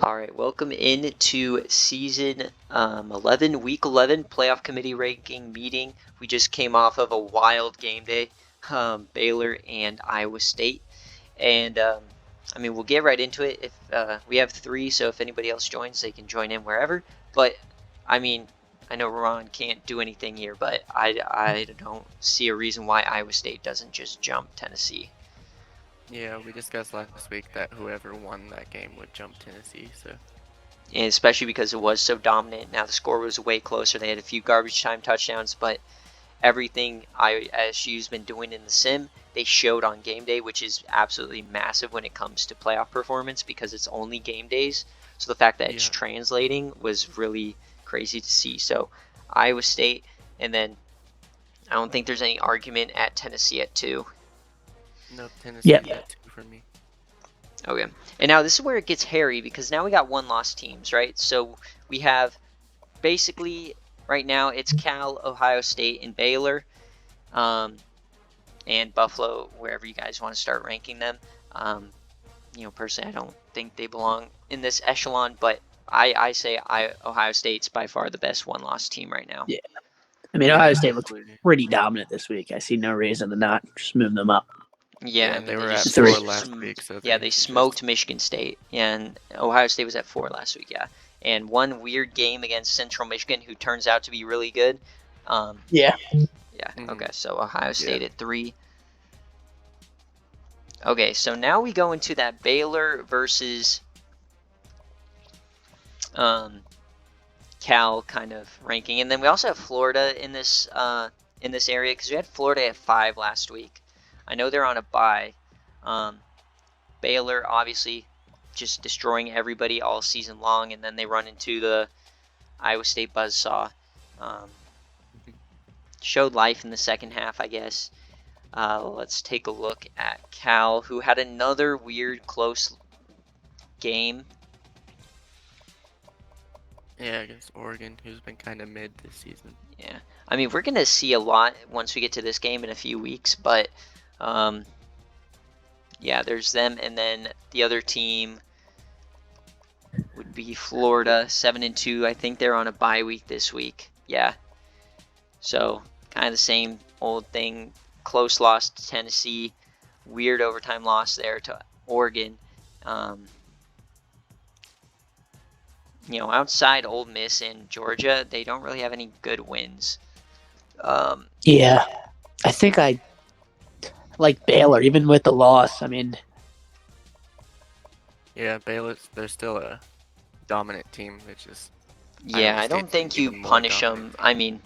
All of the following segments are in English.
All right, welcome into season 11, week 11 playoff committee ranking meeting. We just came off of a wild game day, Baylor and Iowa State, and I mean we'll get right into it. If we have three, so if anybody else joins, they can join in wherever. But I mean, I know Ron can't do anything here, but I don't see a reason why Iowa State doesn't just jump Tennessee. Yeah, we discussed last week that whoever won that game would jump Tennessee, so. And especially because it was so dominant. Now the score was way closer. They had a few garbage time touchdowns, but everything ISU's been doing in the sim, they showed on game day, which is absolutely massive when it comes to playoff performance because it's only game days. So the fact that it's translating was really crazy to see. So Iowa State, and then I don't think there's any argument at Tennessee at 2. Nope, Tennessee at 2 for me. Okay, and now this is where it gets hairy because now we got one-loss teams, right? So we have basically right now it's Cal, Ohio State, and Baylor, and Buffalo, wherever you guys want to start ranking them. Personally, I don't think they belong in this echelon, but I say Ohio State's by far the best one-loss team right now. Yeah, I mean Ohio State looks pretty dominant this week. I see no reason to not just move them up. Yeah, I mean, they were at 4 last week. So they smoked Michigan State, and Ohio State was at 4 last week. Yeah, and one weird game against Central Michigan, who turns out to be really good. Yeah. Okay, so Ohio State at 3. Okay, so now we go into that Baylor versus Cal kind of ranking, and then we also have Florida in this area because we had Florida at 5 last week. I know they're on a bye. Baylor obviously just destroying everybody all season long, and then they run into the Iowa State buzzsaw. Showed life in the second half, I guess. Let's take a look at Cal, who had another weird close game. Yeah, against Oregon, who's been kind of mid this season. Yeah, I mean, we're going to see a lot once we get to this game in a few weeks, but yeah, there's them, and then the other team would be Florida, 7-2. I think they're on a bye week this week. Yeah, so kind of the same old thing. Close loss to Tennessee, weird overtime loss there to Oregon. Outside Ole Miss and Georgia, they don't really have any good wins. Yeah, I think I like Baylor, even with the loss. I mean, yeah, they're still a dominant team. It's just I don't think you punish them. I mean,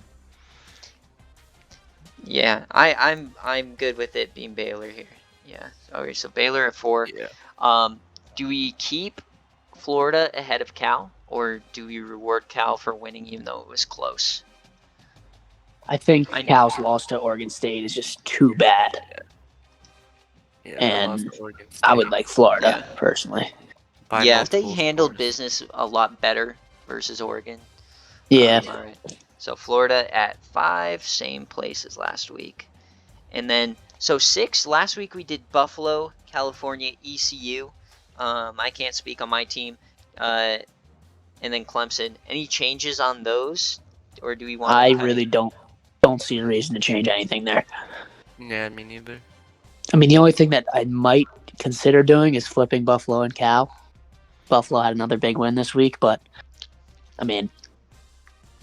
yeah, I'm good with it being Baylor here. Yeah. Okay, so Baylor at 4. Yeah. Do we keep Florida ahead of Cal, or do we reward Cal for winning even though it was close? I think Cal's loss to Oregon State is just too bad. Yeah, and I would like Florida personally. Yeah, if they handled business a lot better versus Oregon. Yeah. All right. So Florida at 5, same place as last week. And then, so 6, last week we did Buffalo, California, ECU. I can't speak on my team. And then Clemson. Any changes on those? Or do we want I really don't see a reason to change anything there. Yeah, me neither. I mean, the only thing that I might consider doing is flipping Buffalo and Cal. Buffalo had another big win this week, but, I mean,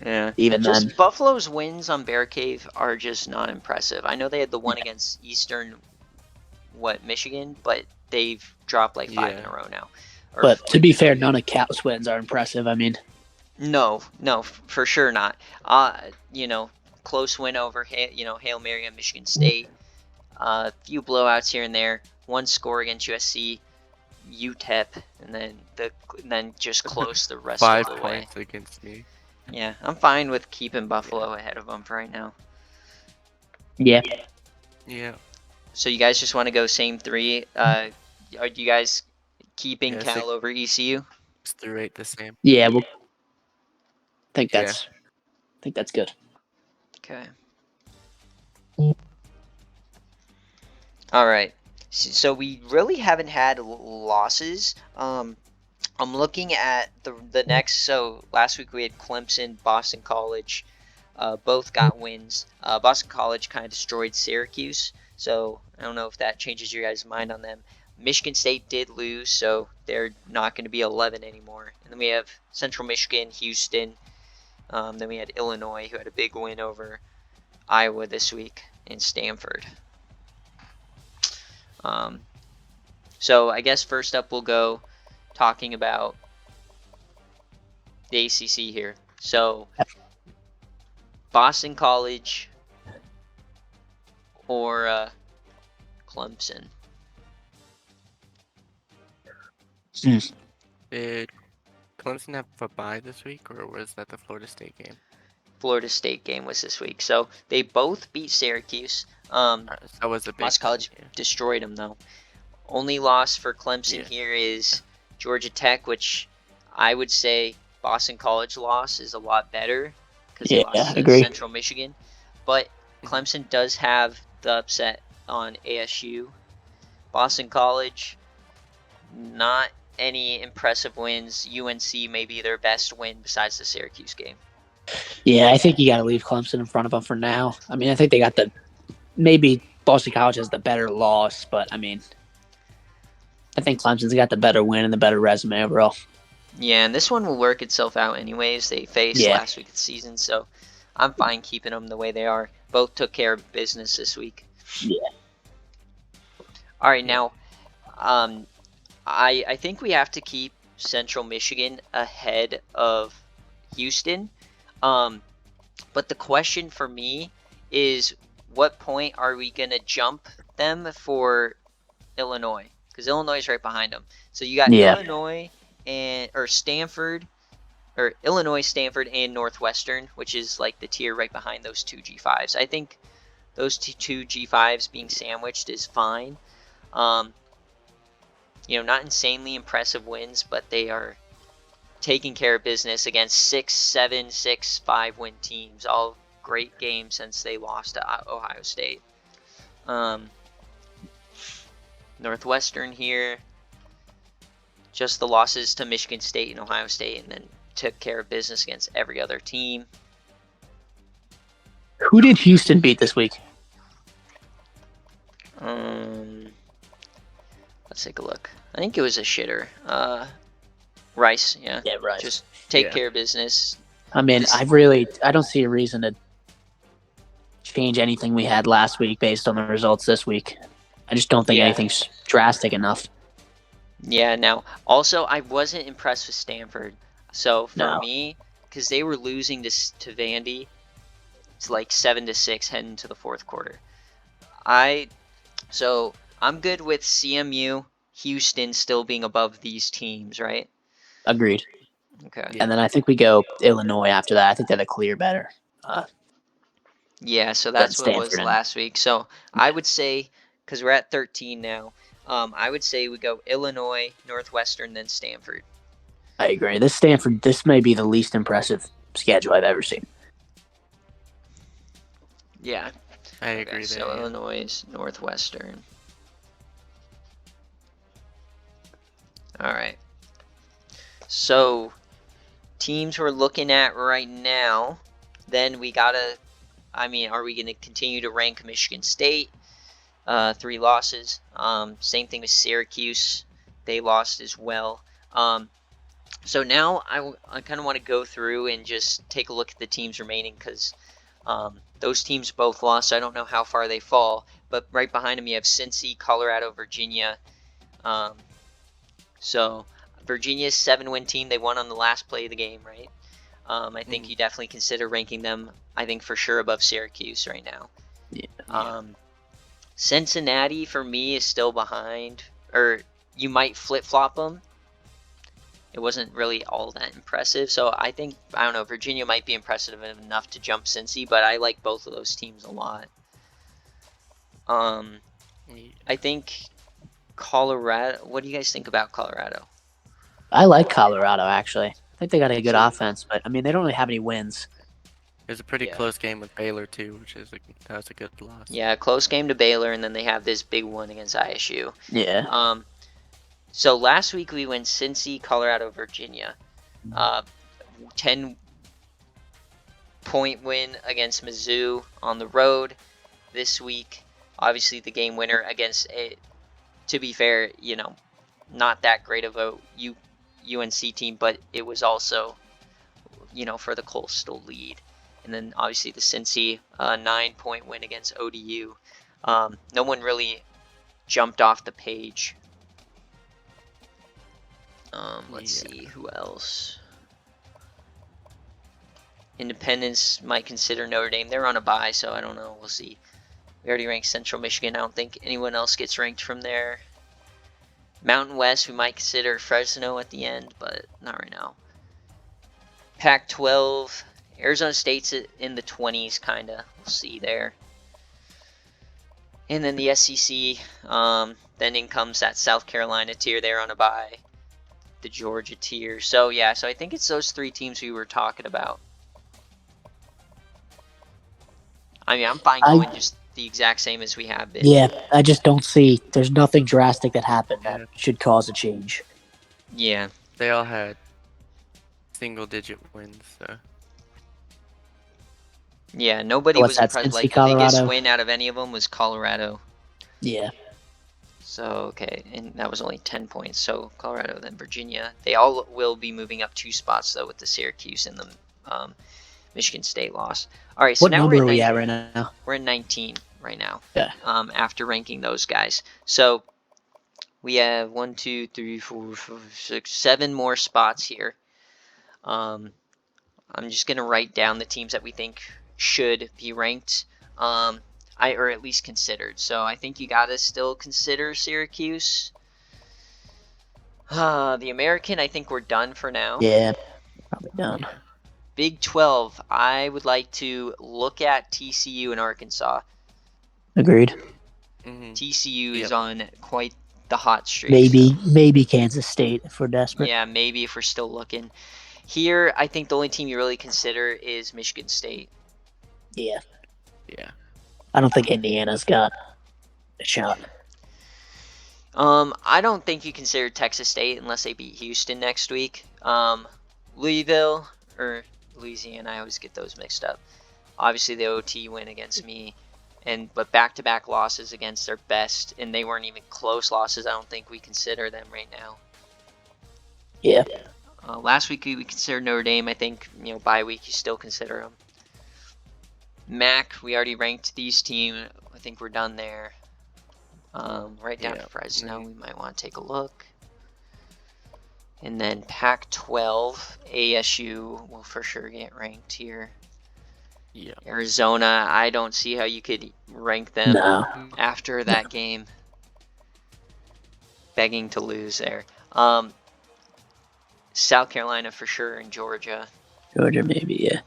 yeah, even then. Buffalo's wins on BearCave are just not impressive. I know they had the one against Michigan, but they've dropped like 5 in a row now. But to be fair, none of Cal's wins are impressive. I mean, no, for sure not. Close win over Hail Mary at Michigan State. A few blowouts here and there. One score against USC, UTEP, and then just close the rest of the way. 5 points against me. Yeah, I'm fine with keeping Buffalo ahead of them for right now. Yeah. Yeah. So you guys just want to go same 3? Are you guys keeping Cal over ECU? 6 through 8 the same. Yeah, I think that's good. Okay. All right. So we really haven't had losses. I'm looking at the next. So last week we had Clemson, Boston College. Both got wins. Boston College kind of destroyed Syracuse, so I don't know if that changes your guys' mind on them. Michigan State did lose, so they're not going to be 11 anymore. And then we have Central Michigan, Houston. Then we had Illinois, who had a big win over Iowa this week, and Stanford. So I guess first up we'll go talking about the ACC here. So Boston College or Clemson. Did Clemson have a bye this week, or was that the Florida State game? Florida State game was this week. So they both beat Syracuse. That was a big Boston College one, yeah. destroyed them though. Only loss for Clemson here is Georgia Tech, which I would say Boston College loss is a lot better because they lost to Central Michigan. But Clemson does have the upset on ASU. Boston College, not any impressive wins. UNC may be their best win besides the Syracuse game. Yeah, I think you got to leave Clemson in front of them for now. I mean, I think they got maybe Boston College has the better loss, but I mean, I think Clemson's got the better win and the better resume overall. Yeah, and this one will work itself out anyways. They faced last week of the season, so I'm fine keeping them the way they are. Both took care of business this week. Yeah. All right, now, I think we have to keep Central Michigan ahead of Houston. But the question for me is, what point are we gonna jump them for Illinois? Because Illinois is right behind them. So you got Illinois or Stanford, or Illinois, Stanford, and Northwestern, which is like the tier right behind those two G5s. I think those two G5s being sandwiched is fine. Not insanely impressive wins, but they are taking care of business against 6, 7, 6, 5 win teams. All great games since they lost to Ohio State. Northwestern here, just the losses to Michigan State and Ohio State, and then took care of business against every other team. Who did Houston beat this week? Let's take a look. I think it was a shitter. Rice, yeah. Yeah, Rice. Just take care of business. I mean, I don't see a reason to change anything we had last week based on the results this week. I just don't think anything's drastic enough. Yeah, now, also, I wasn't impressed with Stanford. So, for me, because they were losing to Vandy, it's like 7-6 heading into the fourth quarter. So, I'm good with CMU, Houston still being above these teams, right? Agreed. Okay. And then I think we go Illinois after that. I think they're the clear better. Yeah, so that's what it was last week. So I would say, because we're at 13 now, I would say we go Illinois, Northwestern, then Stanford. I agree. This may be the least impressive schedule I've ever seen. Yeah. I agree. So Illinois, Northwestern. All right. So teams we're looking at right now, then we gotta, are we going to continue to rank Michigan State? 3 losses. Same thing with Syracuse. They lost as well. So now I kind of want to go through and just take a look at the teams remaining, because those teams both lost, so I don't know how far they fall. But right behind them you have Cincy, Colorado, Virginia. So Virginia's 7-win team. They won on the last play of the game, right? I think you definitely consider ranking them, I think, for sure above Syracuse right now. Yeah. Cincinnati, for me, is still behind. Or you might flip-flop them. It wasn't really all that impressive. So I think, Virginia might be impressive enough to jump Cincy, but I like both of those teams a lot. I think Colorado, what do you guys think about Colorado? I like Colorado, actually. I think they got a good offense, but they don't really have any wins. It was a pretty close game with Baylor too, that was a good loss. Yeah, close game to Baylor, and then they have this big one against ISU. Yeah. So last week we went Cincy, Colorado, Virginia. 10-point win against Mizzou on the road. This week, obviously the game winner against a, to be fair, not that great of a UNC team, but it was also, for the Coastal lead. And then obviously the Cincy 9-point win against ODU. No one really jumped off the page. Let's see who else. Independence might consider Notre Dame. They're on a bye, so I don't know. We'll see. We already ranked Central Michigan. I don't think anyone else gets ranked from there. Mountain West, we might consider Fresno at the end, but not right now. Pac-12, Arizona State's in the 20s, kind of. We'll see there. And then the SEC, then in comes that South Carolina tier. They're on a bye. The Georgia tier. So, yeah, so I think it's those three teams we were talking about. I mean, I'm fine going just the exact same as we have been. Yeah, I just don't see. There's nothing drastic that happened that should cause a change. Yeah. They all had single-digit wins, so. Yeah, nobody was impressed. Like, the biggest win out of any of them was Colorado. Yeah. So, okay, and that was only 10 points. So, Colorado, then Virginia. They all will be moving up 2 spots, though, with the Syracuse and the Michigan State loss. All right, so what now number we're are we at right now? We're at 19 right now. Yeah. After ranking those guys. So, we have 1, 2, 3, 4, 5, 6, 7 more spots here. I'm just going to write down the teams that we think should be ranked. Or at least considered. So I think you gotta still consider Syracuse. The American, I think we're done for now. Yeah, probably done. Big 12, I would like to look at TCU and Arkansas. Agreed. TCU is on quite the hot streak. Maybe Kansas State if we're desperate. Yeah, maybe if we're still looking. Here, I think the only team you really consider is Michigan State. Yeah. Yeah. I don't think Indiana's got a shot. I don't think you consider Texas State unless they beat Houston next week. Louisville or Louisiana, I always get those mixed up. Obviously, the OT win against me, but back-to-back losses against their best, and they weren't even close losses. I don't think we consider them right now. Yeah. Last week we considered Notre Dame. I think bye week you still consider them. MAC, we already ranked these teams. I think we're done there. Right down to Fresno, we might want to take a look. And then Pac-12, ASU will for sure get ranked here. Yeah. Arizona, I don't see how you could rank them after that game. Begging to lose there. South Carolina for sure, and Georgia. Georgia maybe, yeah.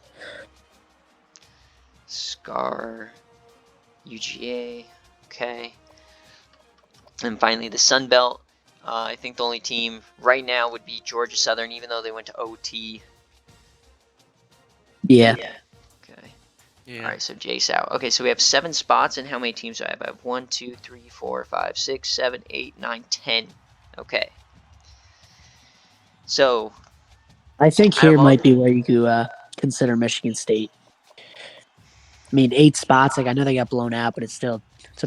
Scar, UGA, okay. And finally, the Sun Belt. I think the only team right now would be Georgia Southern, even though they went to OT. Yeah. Okay. Yeah. All right, so Jace out. Okay, so we have 7 spots, and how many teams do I have? I have 1, 2, 3, 4, 5, 6, 7, 8, 9, 10. Okay. So. I think here might be where you consider Michigan State. I mean, 8 spots. Like I know they got blown out, but it's a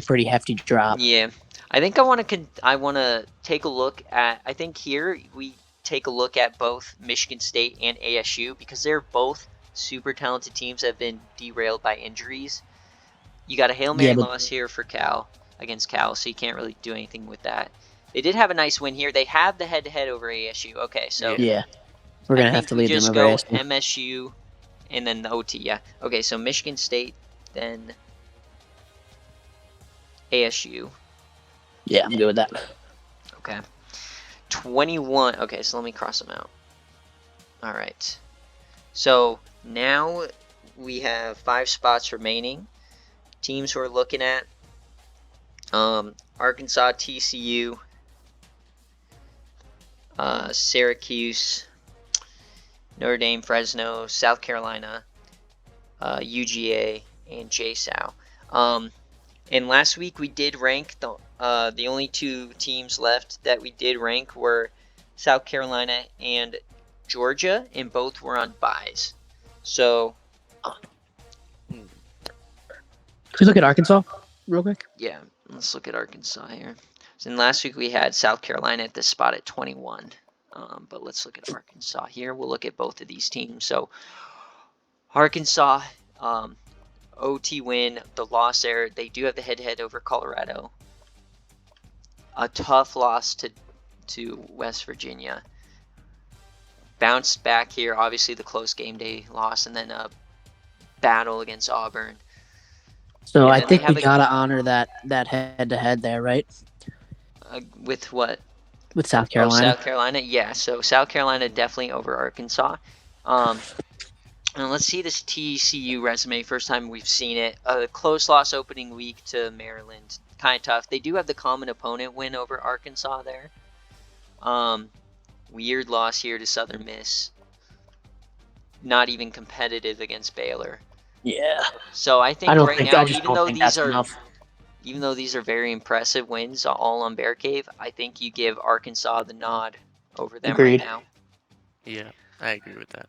pretty hefty drop. Yeah, I think I want to take a look at. I think here we take a look at both Michigan State and ASU because they're both super talented teams that have been derailed by injuries. You got a Hail Mary loss here for Cal against Cal, so you can't really do anything with that. They did have a nice win here. They have the head-to-head over ASU. Okay, so yeah, we're gonna have to lead them over just ASU. go MSU. And then the OT, yeah. Okay, so Michigan State, then ASU. Yeah, I'm good with that. Okay. 21. Okay, so let me cross them out. All right. So now we have 5 spots remaining. Teams we're looking at. Arkansas, TCU, Syracuse, Notre Dame, Fresno, South Carolina, UGA, and JSOW. And last week we did rank The only two teams left that we did rank were South Carolina and Georgia, and both were on buys. So, Can we look at Arkansas real quick? yeah, let's look at Arkansas here. So in last week we had South Carolina at this spot at 21. But let's look at Arkansas here. We'll look at both of these teams. So Arkansas, OT win, the loss there. They do have the head-to-head over Colorado. A tough loss to West Virginia. Bounced back here, obviously the close game day loss, and then a battle against Auburn. So And I then they think have we a- gotta honor that head-to-head there, right? With what? With South Oh, Carolina. South Carolina? Yeah, so South Carolina definitely over Arkansas. And let's see this TCU resume. First time we've seen it. A close loss opening week to Maryland. Kind of tough. They do have the common opponent win over Arkansas there. Weird loss here to Southern Miss. Not even competitive against Baylor. Yeah. So I think I right now, just even don't though think these that's are enough. even though these are very impressive wins all on BearCave, I think you give Arkansas the nod over them Agreed. right now. Yeah, I agree with that.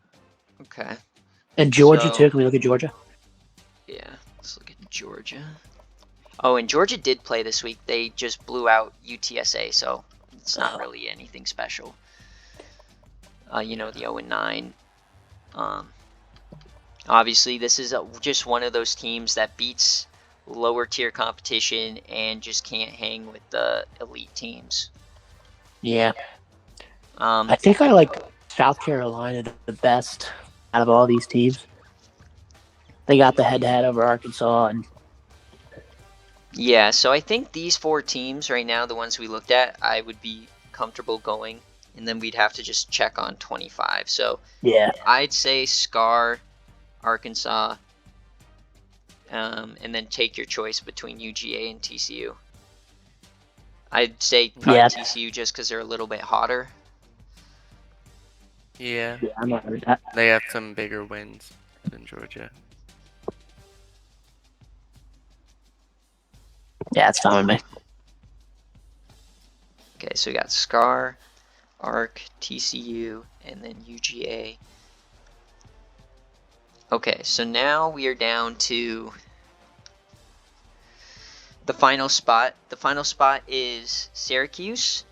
Okay. And Georgia So- too. Can we look at Georgia? Yeah, let's look at Georgia. Oh, and Georgia did play this week. They just blew out UTSA, so it's not really anything special. The 0-9. Obviously, this is just one of those teams that beats lower tier competition and just can't hang with the elite teams. Yeah. Um, I think I like South Carolina the best out of all these teams. They got the head-to-head over Arkansas, and Yeah, so I think these four teams right now, the ones we looked at, I would be comfortable going, and then we'd have to just check on 25. So yeah, I'd say Scar, Arkansas, and then take your choice between UGA and TCU. I'd say probably Yeah. TCU just because they're a little bit hotter. Yeah, I'm not with that. they have some bigger wins than Georgia. Yeah, it's fine with me. Okay, so we got Scar, Arc, TCU, and then UGA. Okay, so now we are down to the final spot. The final spot is Syracuse,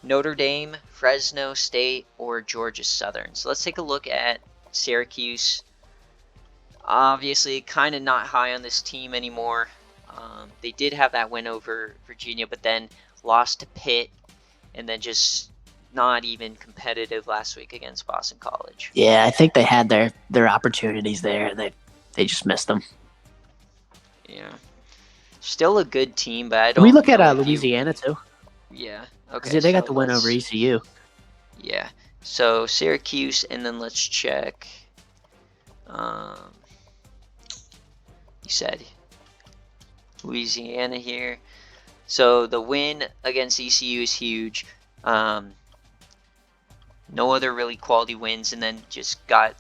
Notre Dame, Fresno State, or Georgia Southern. So let's take a look at Syracuse. Obviously, kind of not high on this team anymore. They did have that win over Virginia, but then lost to Pitt, and then just not even competitive last week against Boston College. Yeah, I think they had their opportunities there, and they just missed them. Yeah. Still a good team, but I Can don't we look at know if you- Louisiana too? Yeah. 'Cause Okay. they got so the win over let's- ECU. Yeah. So Syracuse, and then let's check. You said Louisiana here. So the win against ECU is huge. No other really quality wins, and then just got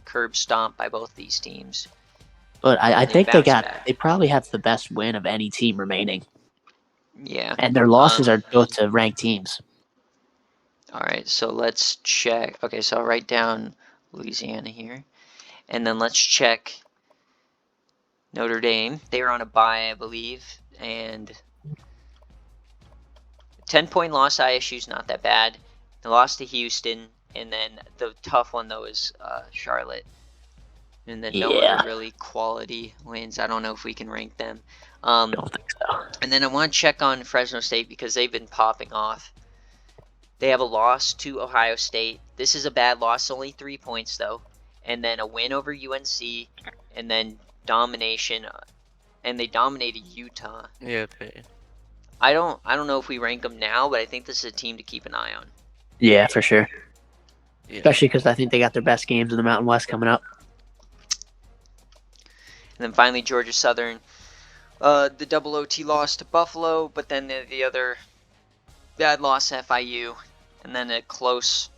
curb stomped by both these teams. But I They think bounced back. they probably have the best win of any team remaining, Yeah. and their losses are both to ranked teams. All right, so let's check. Okay, so I'll write down Louisiana here. And then let's check Notre Dame. They were on a bye, I believe. And 10-point loss to ISU is not that bad. They lost to Houston. And then the tough one, though, is Charlotte. And then no Yeah. other really quality wins. I don't know if we can rank them. Don't think so. And then I want to check on Fresno State because they've been popping off. They have a loss to Ohio State. This is a bad loss, only 3 points though. And then a win over UNC, and then domination, and they dominated Utah. Yeah, they. I don't know if we rank them now, but I think this is a team to keep an eye on. Yeah, for sure. Yeah. Especially because I think they got their best games in the Mountain West coming up. And then finally Georgia Southern, the double OT loss to Buffalo, but then the other bad loss to FIU, and then a close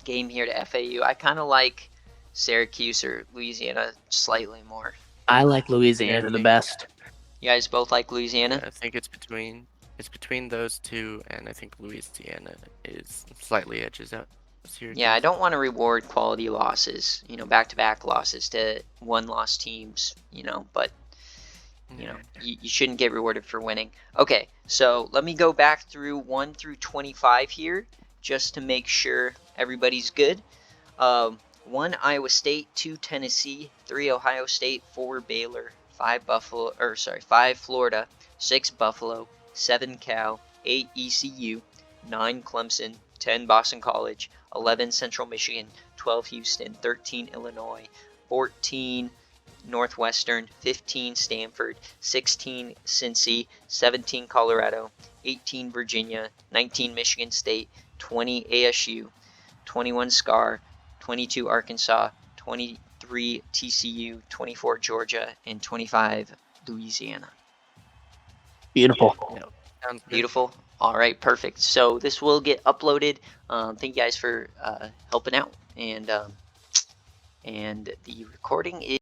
game here to FAU. I kind of like Syracuse or Louisiana slightly more. I like Louisiana Yeah, the me. best. You guys both like Louisiana? Yeah, I think it's between those two, and I think Louisiana is slightly edges out Syracuse. Yeah, I don't want to reward quality losses, back-to-back losses to one-loss teams, but you shouldn't get rewarded for winning. Okay, so let me go back through 1 through 25 here, just to make sure everybody's good. 1 Iowa State, 2 Tennessee, 3 Ohio State, 4 Baylor, 5 Florida, 6 Buffalo, 7 Cal, 8 ECU, 9 Clemson, 10 Boston College, 11 Central Michigan, 12 Houston, 13 Illinois, 14 Northwestern, 15 Stanford, 16 Cincy, 17 Colorado, 18 Virginia, 19 Michigan State, 20 ASU, 21 SCAR, 22 Arkansas, 23 TCU, 24 Georgia, and 25 Louisiana. Beautiful. Yeah, sounds good. Beautiful. All right, perfect. So this will get uploaded. Thank you guys for helping out, and the recording is